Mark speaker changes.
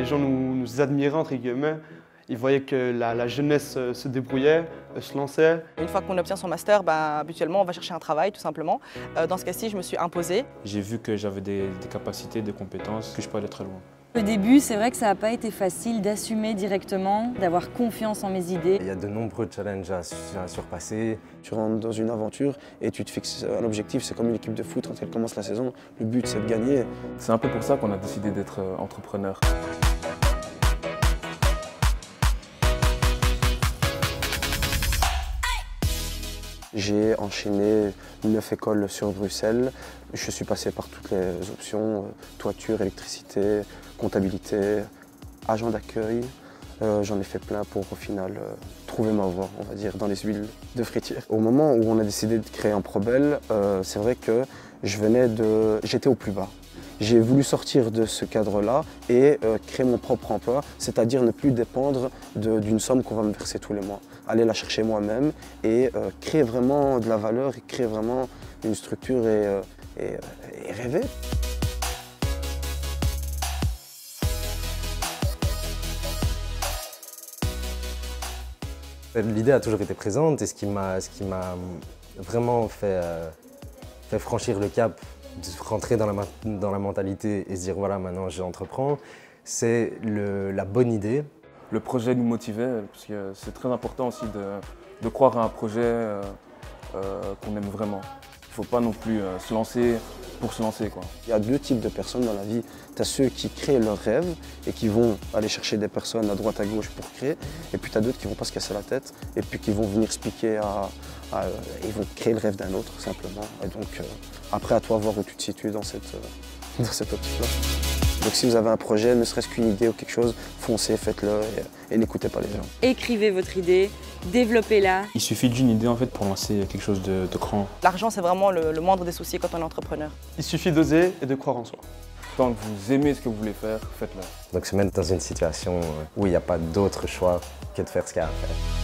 Speaker 1: gens nous admiraient, entre guillemets. Ils voyaient que la jeunesse se débrouillait, se lançait.
Speaker 2: Une fois qu'on obtient son master, habituellement, on va chercher un travail, tout simplement. Dans ce cas-ci, je me suis imposée.
Speaker 3: J'ai vu que j'avais des capacités, des compétences, que je peux aller très loin.
Speaker 4: Au début, c'est vrai que ça n'a pas été facile d'assumer directement, d'avoir confiance en mes idées.
Speaker 5: Il y a de nombreux challenges à surpasser.
Speaker 6: Tu rentres dans une aventure et tu te fixes un objectif, c'est comme une équipe de foot quand elle commence la saison. Le but, c'est de gagner.
Speaker 3: C'est un peu pour ça qu'on a décidé d'être entrepreneur.
Speaker 6: J'ai enchaîné 9 écoles sur Bruxelles. Je suis passé par toutes les options, toiture, électricité, comptabilité, agent d'accueil. J'en ai fait plein pour au final trouver ma voie, on va dire, dans les huiles de fritière. Au moment où on a décidé de créer un Probel, c'est vrai que j'étais au plus bas. J'ai voulu sortir de ce cadre-là et créer mon propre emploi, c'est-à-dire ne plus dépendre d'une somme qu'on va me verser tous les mois. Aller la chercher moi-même et créer vraiment de la valeur et créer vraiment une structure et rêver.
Speaker 5: L'idée a toujours été présente et ce qui m'a vraiment fait franchir le cap, de rentrer dans la mentalité et se dire voilà, maintenant j'entreprends, c'est la bonne idée.
Speaker 3: Le projet nous motivait parce que c'est très important aussi de croire à un projet qu'on aime vraiment. Il ne faut pas non plus se lancer pour se lancer, quoi.
Speaker 6: Il y a deux types de personnes dans la vie. Tu as ceux qui créent leurs rêves et qui vont aller chercher des personnes à droite à gauche pour créer. Et puis tu as d'autres qui ne vont pas se casser la tête et puis qui vont venir se piquer ils vont créer le rêve d'un autre simplement. Et donc après à toi de voir où tu te situes dans cette optique-là. Donc si vous avez un projet, ne serait-ce qu'une idée ou quelque chose, foncez, faites-le et n'écoutez pas les gens.
Speaker 4: Écrivez votre idée, développez-la.
Speaker 3: Il suffit d'une idée en fait pour lancer quelque chose de grand.
Speaker 2: L'argent, c'est vraiment le moindre des soucis quand on est entrepreneur.
Speaker 1: Il suffit d'oser et de croire en soi.
Speaker 3: Tant que vous aimez ce que vous voulez faire, faites-le.
Speaker 5: Donc se mettre dans une situation où il n'y a pas d'autre choix que de faire ce qu'il y a à faire.